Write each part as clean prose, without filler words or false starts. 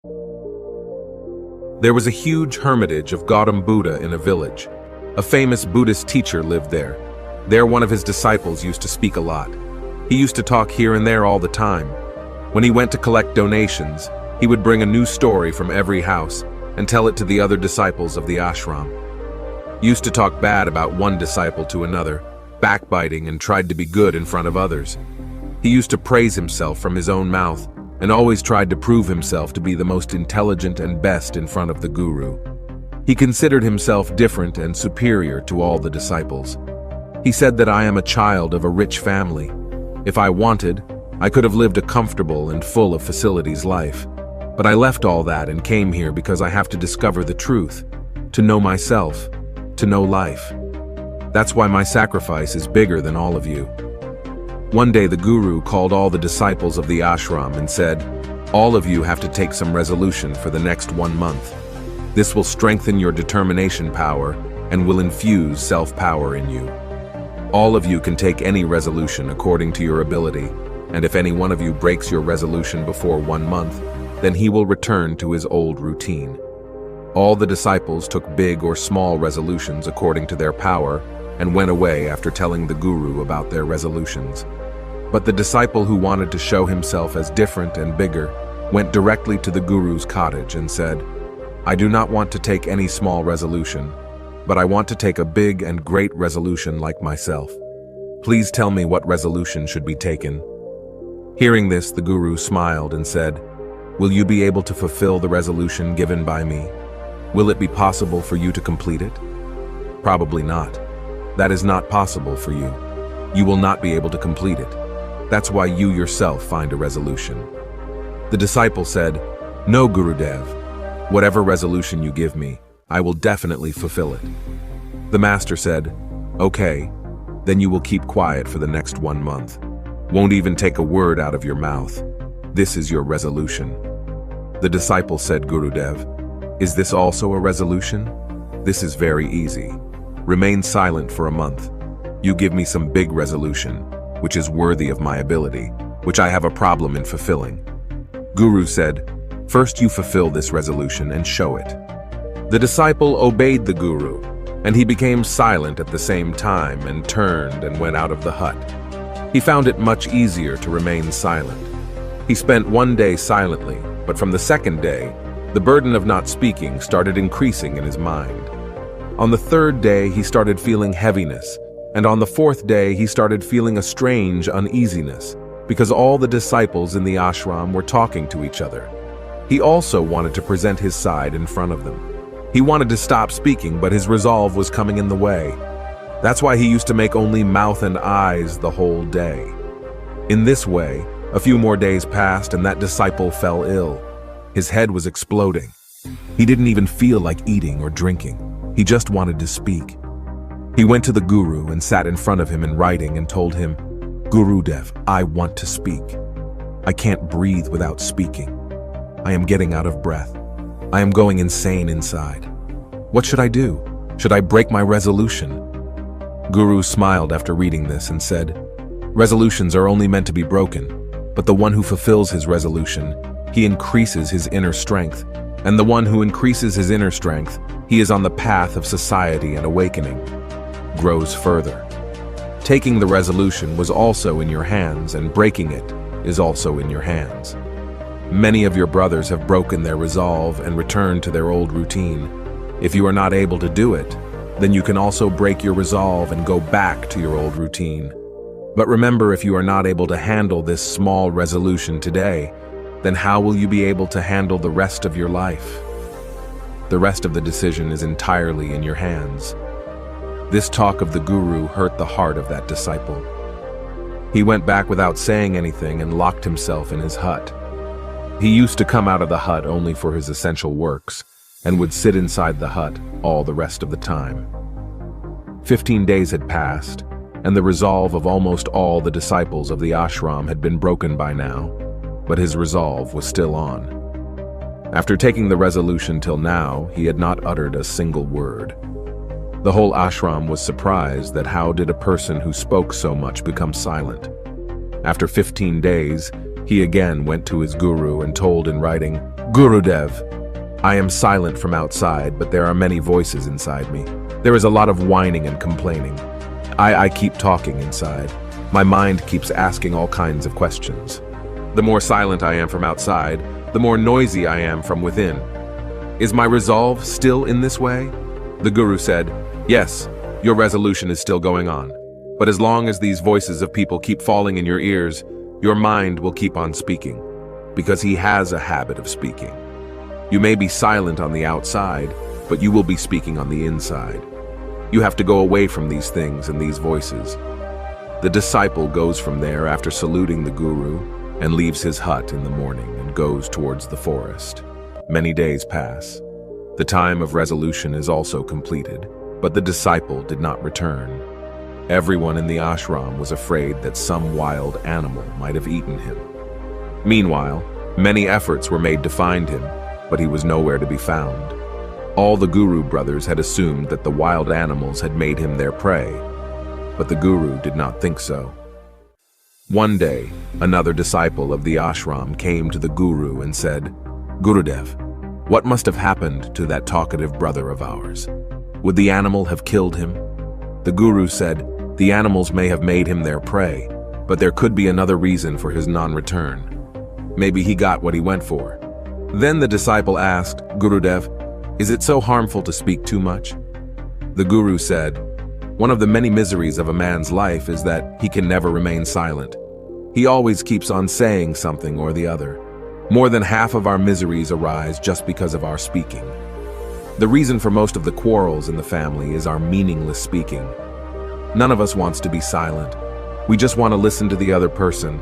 There was a huge hermitage of Gautam Buddha in a village. A famous Buddhist teacher lived there. There one of his disciples used to speak a lot. He used to talk here and there all the time. When he went to collect donations, he would bring a new story from every house and tell it to the other disciples of the ashram. He used to talk bad about one disciple to another, backbiting and tried to be good in front of others. He used to praise himself from his own mouth and always tried to prove himself to be the most intelligent and best in front of the guru. He considered himself different and superior to all the disciples. He said that I am a child of a rich family. If I wanted, I could have lived a comfortable and full of facilities life. But I left all that and came here because I have to discover the truth, to know myself, to know life. That's why my sacrifice is bigger than all of you. One day the guru called all the disciples of the ashram and said, all of you have to take some resolution for the next 1 month. This will strengthen your determination power and will infuse self-power in you. All of you can take any resolution according to your ability, and if any one of you breaks your resolution before 1 month, then he will return to his old routine. All the disciples took big or small resolutions according to their power and went away after telling the guru about their resolutions. But the disciple who wanted to show himself as different and bigger went directly to the guru's cottage and said, I do not want to take any small resolution, but I want to take a big and great resolution like myself. Please tell me what resolution should be taken. Hearing this, the guru smiled and said, will you be able to fulfill the resolution given by me? Will it be possible for you to complete it? Probably not. That is not possible for you. You will not be able to complete it. That's why you yourself find a resolution. The disciple said, no, Gurudev. Whatever resolution you give me, I will definitely fulfill it. The master said, okay, then you will keep quiet for the next 1 month. Won't even take a word out of your mouth. This is your resolution. The disciple said, Gurudev, is this also a resolution? This is very easy. Remain silent for a month. You give me some big resolution, which is worthy of my ability, which I have a problem in fulfilling. Guru said, first you fulfill this resolution and show it. The disciple obeyed the guru, and he became silent at the same time and turned and went out of the hut. He found it much easier to remain silent. He spent 1 day silently, but from the second day, the burden of not speaking started increasing in his mind. On the 3rd day, he started feeling heaviness, and on the 4th day, he started feeling a strange uneasiness, because all the disciples in the ashram were talking to each other. He also wanted to present his side in front of them. He wanted to stop speaking, but his resolve was coming in the way. That's why he used to make only mouth and eyes the whole day. In this way, a few more days passed and that disciple fell ill. His head was exploding. He didn't even feel like eating or drinking. He just wanted to speak. He went to the guru and sat in front of him in writing and told him, Gurudev, I want to speak. I can't breathe without speaking. I am getting out of breath. I am going insane inside. What should I do? Should I break my resolution? Guru smiled after reading this and said, resolutions are only meant to be broken, but the one who fulfills his resolution, he increases his inner strength, and the one who increases his inner strength, he is on the path of society and awakening, grows further. Taking the resolution was also in your hands, and breaking it is also in your hands. Many of your brothers have broken their resolve and returned to their old routine. If you are not able to do it, then you can also break your resolve and go back to your old routine. But remember, if you are not able to handle this small resolution today, then how will you be able to handle the rest of your life? The rest of the decision is entirely in your hands. This talk of the guru hurt the heart of that disciple. He went back without saying anything and locked himself in his hut. He used to come out of the hut only for his essential works, and would sit inside the hut all the rest of the time. 15 days had passed, and the resolve of almost all the disciples of the ashram had been broken by now, but his resolve was still on. After taking the resolution till now, he had not uttered a single word. The whole ashram was surprised that how did a person who spoke so much become silent. After 15 days, he again went to his guru and told in writing, Gurudev, I am silent from outside, but there are many voices inside me. There is a lot of whining and complaining. I keep talking inside. My mind keeps asking all kinds of questions. The more silent I am from outside, the more noisy I am from within. Is my resolve still in this way? The Guru said, yes, your resolution is still going on. But as long as these voices of people keep falling in your ears, your mind will keep on speaking, because he has a habit of speaking. You may be silent on the outside, but you will be speaking on the inside. You have to go away from these things and these voices. The disciple goes from there after saluting the Guru and leaves his hut in the morning and goes towards the forest. Many days pass. The time of resolution is also completed, but the disciple did not return. Everyone in the ashram was afraid that some wild animal might have eaten him. Meanwhile, many efforts were made to find him, but he was nowhere to be found. All the Guru brothers had assumed that the wild animals had made him their prey, but the Guru did not think so. One day, another disciple of the ashram came to the Guru and said, Gurudev, what must have happened to that talkative brother of ours? Would the animal have killed him? The Guru said, the animals may have made him their prey, but there could be another reason for his non-return. Maybe he got what he went for. Then the disciple asked, Gurudev, is it so harmful to speak too much? The Guru said, one of the many miseries of a man's life is that he can never remain silent. He always keeps on saying something or the other. More than half of our miseries arise just because of our speaking. The reason for most of the quarrels in the family is our meaningless speaking. None of us wants to be silent. We just want to listen to the other person.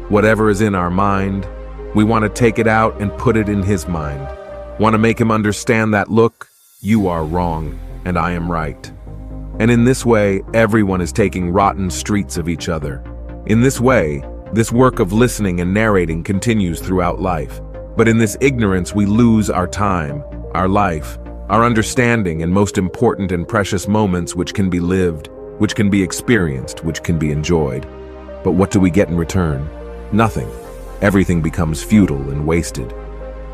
Whatever is in our mind, we want to take it out and put it in his mind. Want to make him understand that, look, you are wrong and I am right. And in this way, everyone is taking rotten streets of each other. In this way, this work of listening and narrating continues throughout life. But in this ignorance, we lose our time, our life, our understanding, and most important and precious moments which can be lived, which can be experienced, which can be enjoyed. But what do we get in return? Nothing. Everything becomes futile and wasted.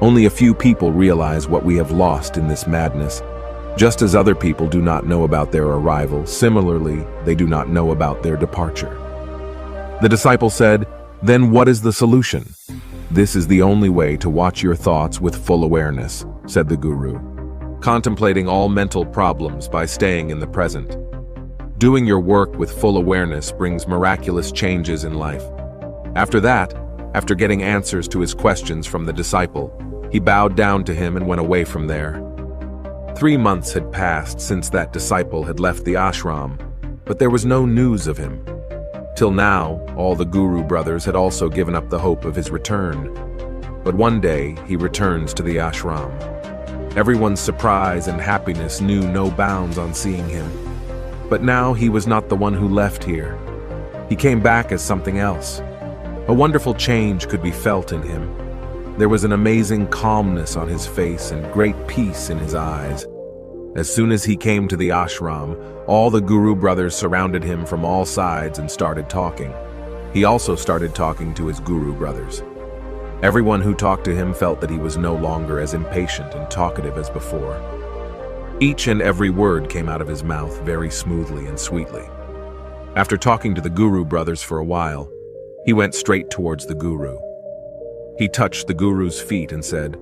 Only a few people realize what we have lost in this madness. Just as other people do not know about their arrival, similarly, they do not know about their departure. The disciple said, then what is the solution? This is the only way to watch your thoughts with full awareness, said the Guru. Contemplating all mental problems by staying in the present. Doing your work with full awareness brings miraculous changes in life. After that, after getting answers to his questions from the disciple, he bowed down to him and went away from there. 3 months had passed since that disciple had left the ashram, but there was no news of him. Till now, all the Guru brothers had also given up the hope of his return. But one day, he returns to the ashram. Everyone's surprise and happiness knew no bounds on seeing him. But now he was not the one who left here. He came back as something else. A wonderful change could be felt in him. There was an amazing calmness on his face and great peace in his eyes. As soon as he came to the ashram, all the Guru brothers surrounded him from all sides and started talking. He also started talking to his Guru brothers. Everyone who talked to him felt that he was no longer as impatient and talkative as before. Each and every word came out of his mouth very smoothly and sweetly. After talking to the Guru brothers for a while, he went straight towards the Guru. He touched the Guru's feet and said,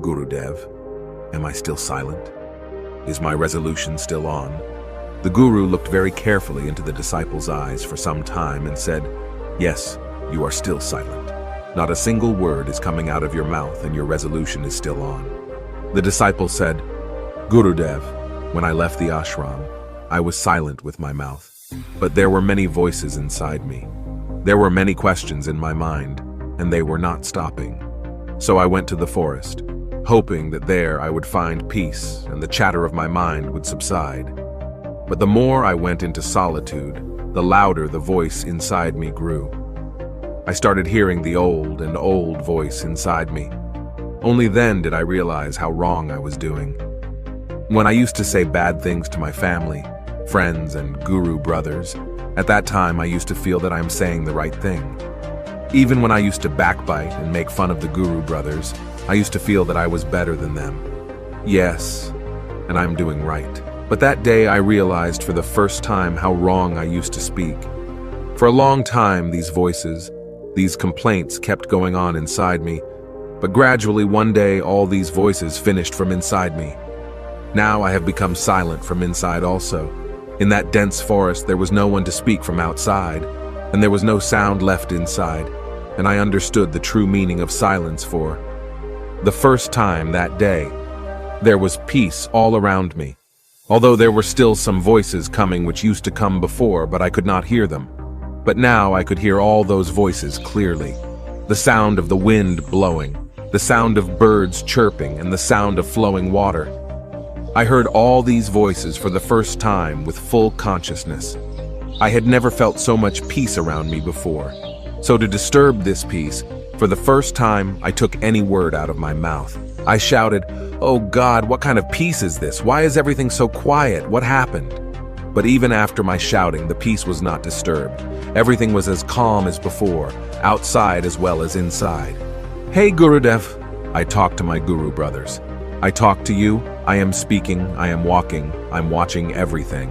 Gurudev, am I still silent? Is my resolution still on? The Guru looked very carefully into the disciple's eyes for some time and said, yes, you are still silent. Not a single word is coming out of your mouth and your resolution is still on. The disciple said, Gurudev, when I left the ashram, I was silent with my mouth, but there were many voices inside me. There were many questions in my mind, and they were not stopping. So I went to the forest, hoping that there I would find peace and the chatter of my mind would subside. But the more I went into solitude, the louder the voice inside me grew. I started hearing the old and old voice inside me. Only then did I realize how wrong I was doing. When I used to say bad things to my family, friends, and Guru brothers, at that time I used to feel that I am saying the right thing. Even when I used to backbite and make fun of the Guru brothers, I used to feel that I was better than them. Yes, and I'm doing right. But that day I realized for the first time how wrong I used to speak. For a long time, these voices, these complaints kept going on inside me, but gradually one day all these voices finished from inside me. Now I have become silent from inside also. In that dense forest there was no one to speak from outside, and there was no sound left inside, and I understood the true meaning of silence for the first time that day. There was peace all around me, although there were still some voices coming which used to come before, but I could not hear them. But now I could hear all those voices clearly. The sound of the wind blowing, the sound of birds chirping, and the sound of flowing water. I heard all these voices for the first time with full consciousness. I had never felt so much peace around me before. So to disturb this peace, for the first time I took any word out of my mouth. I shouted, "Oh God, what kind of peace is this? Why is everything so quiet? What happened?" But even after my shouting, the peace was not disturbed. Everything was as calm as before, outside as well as inside. "Hey Gurudev," I talked to my Guru brothers. "I talk to you, I am speaking, I am walking, I'm watching everything.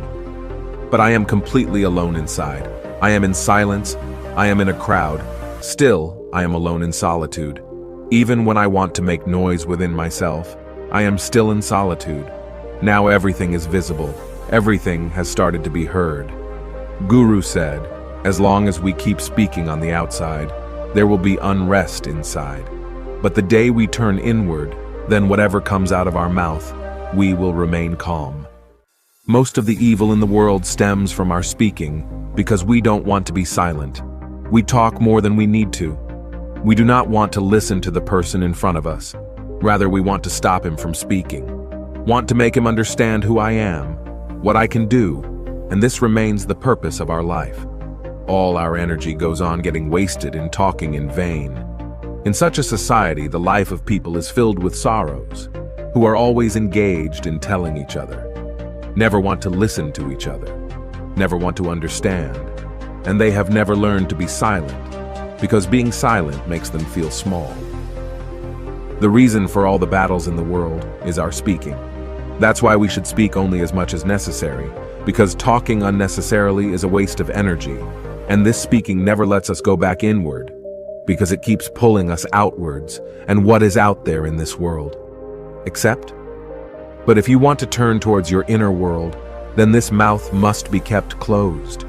But I am completely alone inside. I am in silence, I am in a crowd. Still, I am alone in solitude. Even when I want to make noise within myself, I am still in solitude. Now everything is visible. Everything has started to be heard." Guru said, as long as we keep speaking on the outside, there will be unrest inside. But the day we turn inward, then whatever comes out of our mouth, we will remain calm. Most of the evil in the world stems from our speaking because we don't want to be silent. We talk more than we need to. We do not want to listen to the person in front of us. Rather, we want to stop him from speaking. Want to make him understand who I am, what I can do, and this remains the purpose of our life. All our energy goes on getting wasted in talking in vain. In such a society, the life of people is filled with sorrows, who are always engaged in telling each other, never want to listen to each other, never want to understand, and they have never learned to be silent, because being silent makes them feel small. The reason for all the battles in the world is our speaking. That's why we should speak only as much as necessary, because talking unnecessarily is a waste of energy, and this speaking never lets us go back inward, because it keeps pulling us outwards, and what is out there in this world. Accept? But if you want to turn towards your inner world, then this mouth must be kept closed.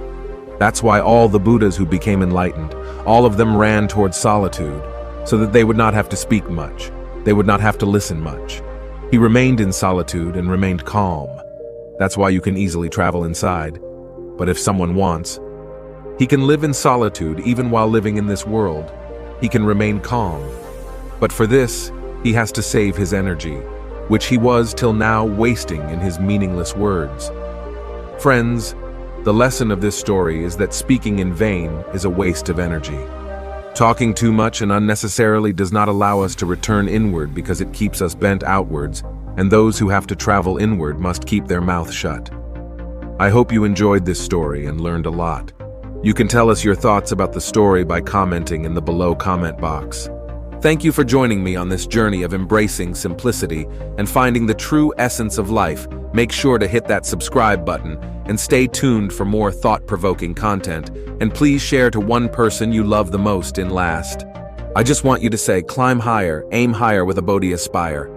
That's why all the Buddhas who became enlightened, all of them ran towards solitude, so that they would not have to speak much, they would not have to listen much. He remained in solitude and remained calm. That's why you can easily travel inside. But if someone wants, he can live in solitude even while living in this world. He can remain calm. But for this, he has to save his energy, which he was till now wasting in his meaningless words. Friends, the lesson of this story is that speaking in vain is a waste of energy. Talking too much and unnecessarily does not allow us to return inward because it keeps us bent outwards, and those who have to travel inward must keep their mouth shut. I hope you enjoyed this story and learned a lot. You can tell us your thoughts about the story by commenting in the below comment box. Thank you for joining me on this journey of embracing simplicity and finding the true essence of life. Make sure to hit that subscribe button and stay tuned for more thought-provoking content, and please share to one person you love the most in last. I just want you to say, climb higher, aim higher with a Bhodhiaspire.